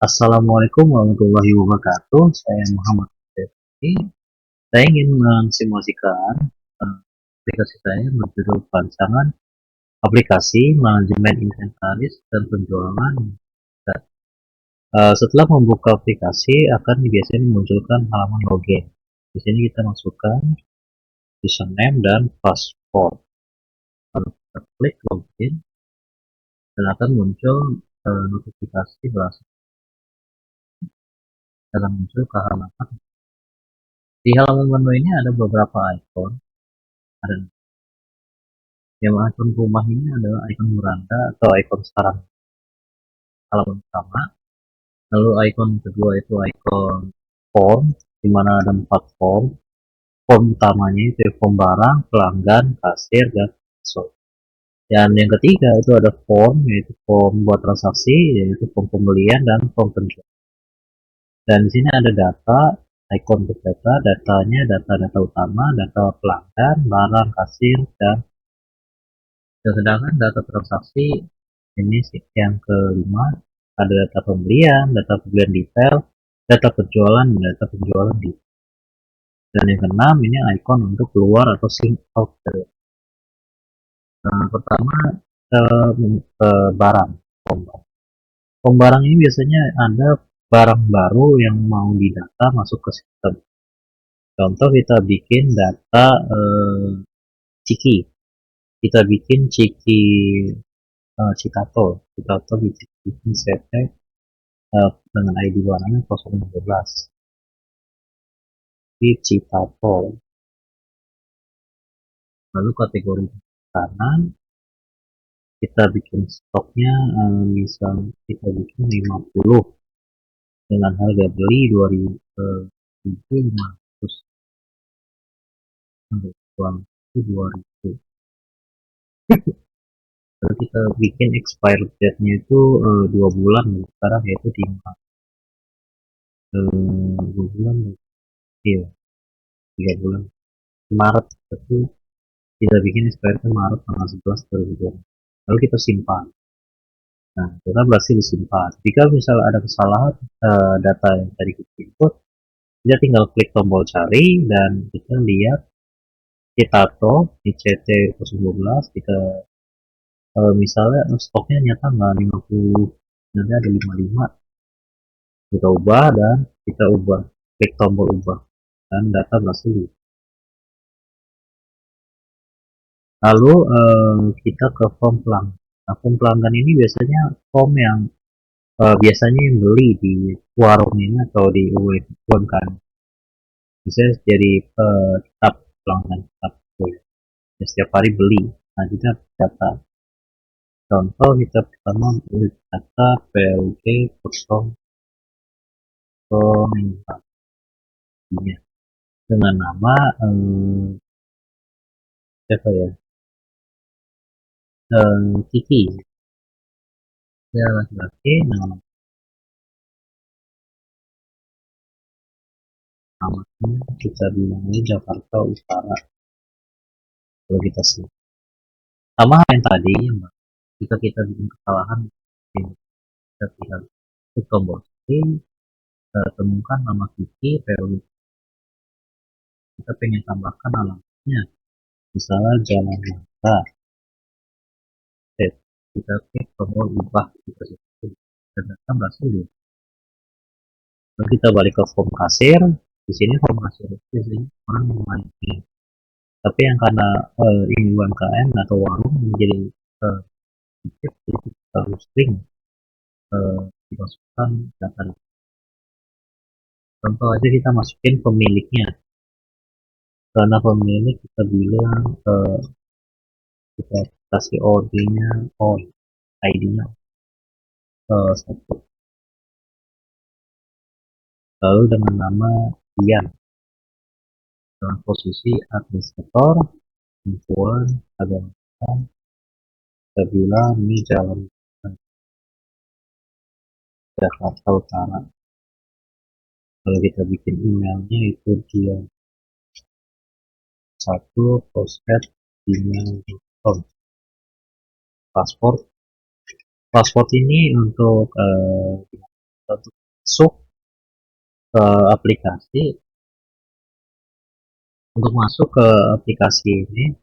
Assalamualaikum warahmatullahi wabarakatuh. Saya Muhammad Febri. Saya ingin mensimulasikan aplikasi saya berjudul Perancangan Aplikasi Manajemen Inventaris dan Penjualan. Setelah membuka aplikasi, akan biasanya memunculkan halaman login. Di sini kita masukkan username dan password. Lalu kita klik login dan akan muncul notifikasi bahwa akan muncul ke halaman. Di halaman menu ini ada beberapa ikon. Ada yang ikon rumah ini adalah ikon beranda atau ikon sekarang halaman pertama. Lalu ikon kedua itu ikon form, di mana ada 4 form. Form utamanya itu form barang, pelanggan, kasir, dan password. Dan yang ketiga itu ada form, yaitu form buat transaksi, yaitu form pembelian dan form penjualan. Dan di sini ada data, ikon untuk datanya, data-data utama, data pelanggan, barang, kasir, dan sedangkan data transaksi ini yang kelima, ada data pembelian detail, data penjualan, data penjualan detail. Dan yang keenam ini ikon untuk keluar atau sign out. Pertama barang. Barang ini biasanya ada barang baru yang mau didata masuk ke sistem. Contoh kita bikin data ciki. Kita bikin ciki Citato bikin CT dengan ID warnanya 012 di Citato. Lalu kategori kanan kita bikin stoknya misal kita bikin 50 dengan harga beli 2.500 uang itu 2.000. Lalu kita bikin expired date-nya itu 2 bulan sekarang, yaitu di 2 bulan, iya 3 bulan Maret itu kita bikin expired Maret tanggal 11 2020. Lalu kita simpan. Nah, kita berhasil disimpan. Jika misal ada kesalahan data yang tadi kita input, kita tinggal klik tombol cari dan kita lihat Citato ICT 012. Kita misalnya stoknya nyata nggak 50, nanti ada 55. Kita ubah dan kita ubah, klik tombol ubah dan data berhasil. Lalu kita ke form pelanggan. Nah, form pelanggan ini biasanya form yang biasanya yang beli di warung ini atau di UMKM. Bisa jadi tetap pelanggan tetap ya, setiap hari beli. Nah, kita data. Contoh kita pertama beli data PLG kosong dengan nama siapa ya, Kiki ya, laki-laki dengan namanya kita bilangnya Jakarta Utara. Kalau kita sih sama yang tadi, jika kita bikin kesalahan kita tinggal klik tombol temukan nama Kiki, kita pengen tambahkan alamatnya misalnya Jalan Mangga, kita klik tombol ubah dan data berhasil. Lalu kita balik ke form kasir. Di sini form kasir itu biasanya orang main, tapi yang karena ini UMKM atau warung menjadi sedikit, jadi kita harus sering dimasukkan data. Contoh aja kita masukin pemiliknya, karena pemilik kita bilang kita kasih ID-nya ID-nya 1, lalu dengan nama Ian dengan posisi administrator, influan, agama, kita bilang ini Jalan Jakarta Utara. Kalau kita bikin emailnya itu dia 1 postcard@gmail.com. Pasport ini untuk untuk masuk ke aplikasi. Untuk masuk ke aplikasi ini,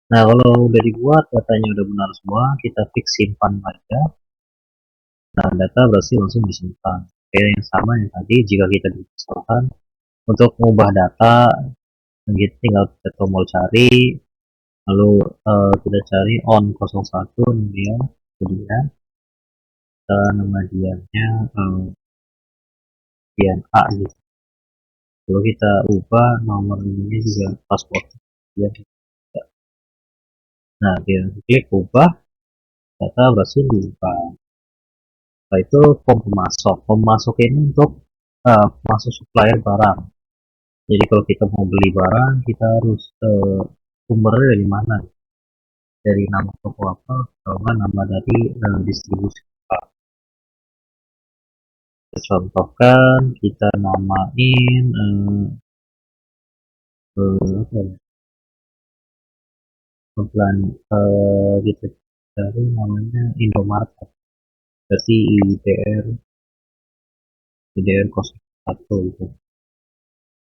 nah kalau udah dibuat datanya udah benar semua, kita fix simpan aja. Nah, data berarti langsung disimpan. Kayak yang sama yang tadi, jika kita misalkan untuk mengubah data, kita tinggal kita tombol cari, lalu kita cari on01 dia, kemudian nama dianya Dian A gitu. Lalu kita ubah nomor ini juga paspor. Nah, dia klik ubah, data berhasil diubah. Setelah itu form pemasok. Pemasok ini untuk masuk supplier barang. Jadi kalau kita mau beli barang, kita harus sumbernya dari mana? Dari nama toko apa, atau nama dari distribusi. Kita contohkan, kita namain gitu dari namanya Indomaret. Berarti IDR 01 gitu.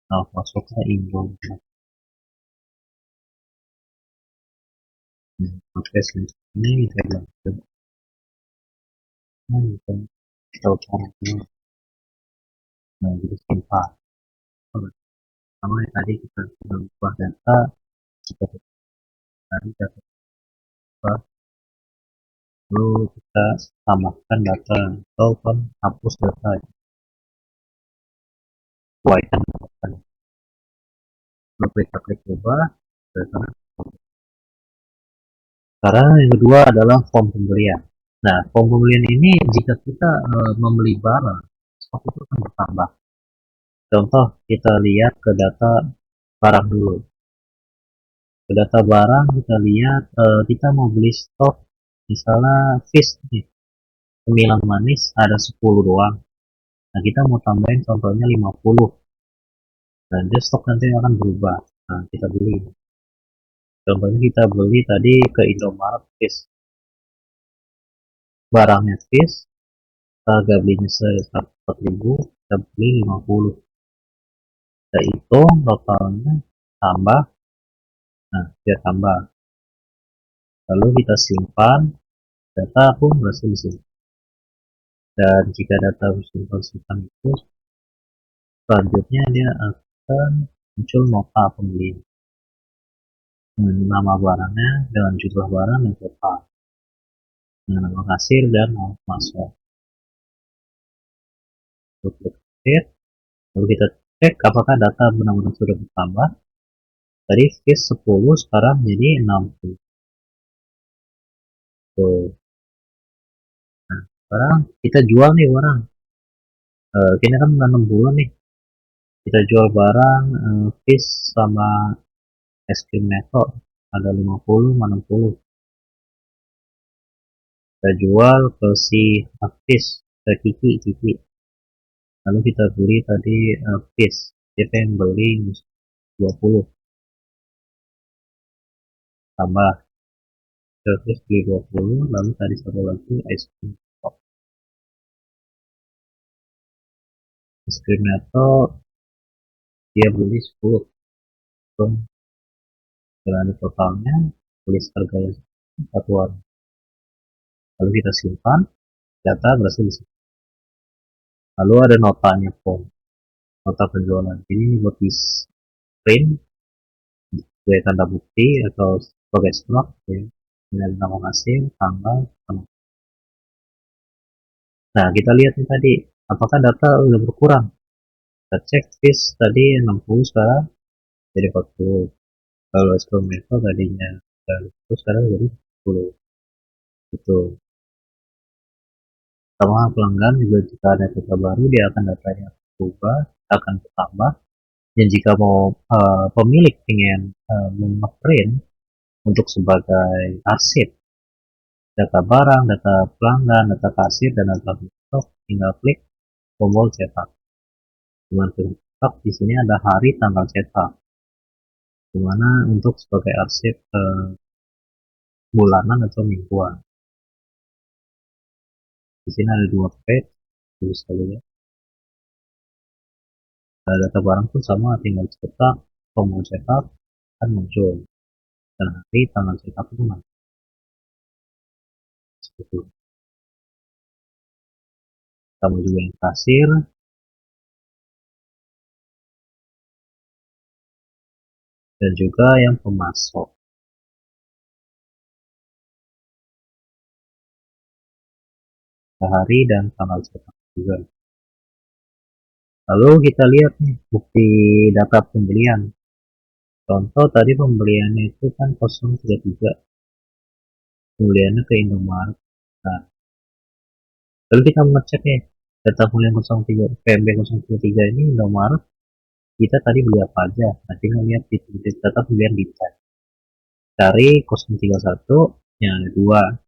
Nah, masuknya Indomaret. Oke, ini kita lanjut. Nah, kita caranya. Nah, jadi simpan. Pertama tadi kita sudah ubah data, kita cari data, lalu kita tambahkan data atau kan hapus data. Sesuaikan data. Lalu kita klik ubah data. Sekarang yang kedua adalah form pembelian. Nah, form pembelian ini jika kita membeli barang, stok itu akan bertambah. Contoh, kita lihat ke data barang dulu. Ke data barang kita lihat kita mau beli stok misalnya fish nih, cemilan manis ada 10 doang. Nah, kita mau tambahin contohnya 50. Dan dia stok nanti akan berubah. Nah, kita beli. Contohnya kita beli tadi ke Indomaret fish. Barangnya fish, harga belinya 104.000, kita beli 50. Kita hitung totalnya tambah. Nah, dia tambah. Lalu kita simpan, data pun berhasil disimpan. Dan jika data simpan itu, selanjutnya dia akan muncul nota pembeli dengan nama barangnya, dengan jumlah barang dan total, dengan nama kasir dan nama masuk. Lalu kita cek apakah data benar-benar sudah bertambah. Tadi fish 10, sekarang jadi 60. Tuh. Nah, sekarang kita jual nih barang. Kini kan 6 bulan nih. Kita jual barang fish sama es krim neto ada 50 sama 60. Kita jual ke si fish, ke Kiki. Lalu kita beli tadi fish, kita yang beli 20 tambah terus beli 20, lalu tadi satu lagi es krim neto dia beli 10. Dengan totalnya tulis harga yang satuan. Lalu kita simpan, data berhasil disimpan. Lalu ada notanya form, nota penjualan. Ini buat di print sebagai tanda bukti atau sebagai stok ya. Ini ada nama kasir, tanggal, sama. Nah, kita lihat nih tadi apakah data udah berkurang. Kita cek fish tadi 60, sekarang jadi 40. Kalau escrometer tadinya 30, sekarang jadi 10. Itu sama pelanggan juga, jika ada data baru dia akan datanya berubah, akan bertambah. Dan jika mau pemilik ingin memprint untuk sebagai arsip data barang, data pelanggan, data kasir, dan data stok, tinggal klik tombol cetak. Dengan klik cetak di sini ada hari tanggal cetak, dimana untuk sebagai arsip bulanan atau mingguan. Di sini ada 2 page, tulis saja ya. Data barang pun sama, tinggal cetak, tombol cetak kan muncul, dan hari tanggal cetak itu nanti seperti itu. Kamu juga yang kasir, dan juga yang pemasok. Hari dan tanggal cetak juga. Lalu kita lihat nih bukti data pembelian. Contoh tadi pembeliannya itu kan 033, pembeliannya ke Indomaret. Nah, lalu kita mengecek nih data pembelian 03 PMB 033 ini Indomaret kita tadi beli apa aja. Nah, tinggal lihat di data pembelian detail. Cari 031 yang ada 2.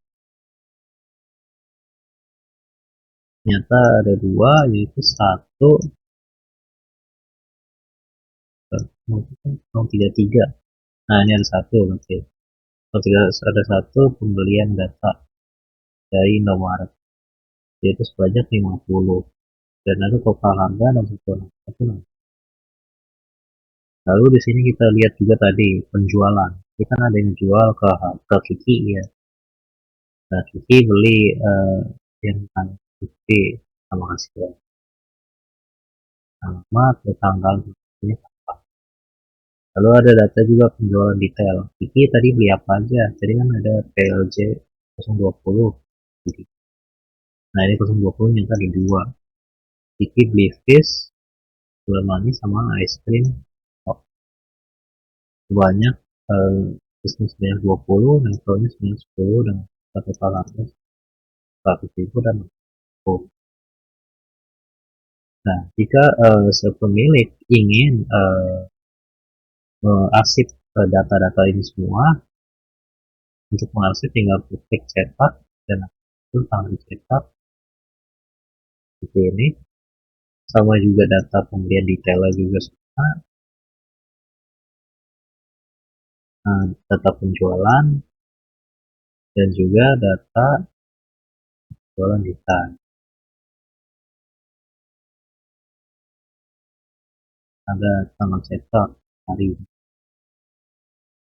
Ternyata ada 2, yaitu 1 033. Nah, ini ada 1 berarti. Ada 1 pembelian data dari Indomaret, yaitu sebanyak 50. Dan ada total harga dan satu. Lalu di sini kita lihat juga tadi penjualan. Ini kan ada yang jual ke Kiki ya. Nah, Kiki beli yang Kiki sama hasil alamat ke tanggal ini. Lalu ada data juga penjualan detail. Kiki tadi beli apa aja? Jadi kan ada PLJ 020. Nah, ini 020 yang tadi 2. Kiki beli fish, gula manis sama ice cream. Banyak bisnis sebanyak 20, dan totalnya sebanyak 10 dengan total harga 100.000 dan 10. Nah, jika pemilik ingin mengarsip data-data ini semua, untuk mengarsip tinggal klik cetak dan itu tanggal cetak seperti ini. Sama juga data pembelian detailnya juga sama, data penjualan dan juga data penjualan detail. Ada tanggal cetak hari ini.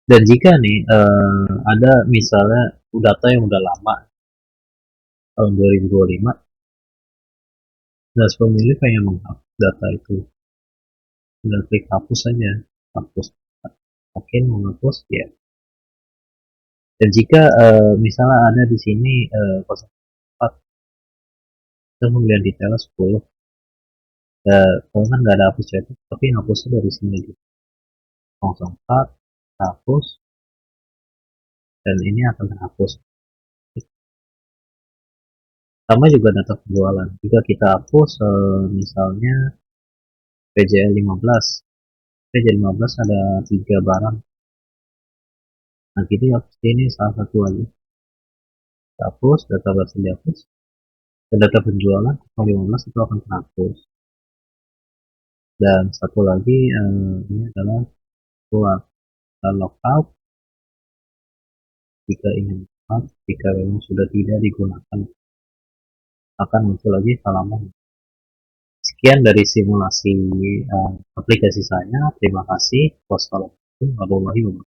Dan jika nih ada misalnya data yang udah lama tahun 2025, dan pemilik pengen menghapus data itu, tinggal klik hapus saja, hapus. Makin menghapus ya. Dan jika misalnya ada di sini 04, kita pembelian detailnya 10. Kalau kan nggak ada hapus cetak, tapi hapusnya dari sini gitu. 04 hapus, dan ini akan terhapus. Sama juga data penjualan. Jika kita hapus misalnya PJL 15, PJ15 ada 3 barang. Nah, gitu ya, ini salah satu lagi. Hapus, data berhasil dihapus. Dan data penjualan 15 itu akan terhapus. Dan satu lagi ini adalah keluar logout. Jika ingin logout, jika memang sudah tidak digunakan, akan muncul lagi halaman. Sekian dari simulasi aplikasi saya. Terima kasih. Wassalamualaikum warahmatullahi wabarakatuh.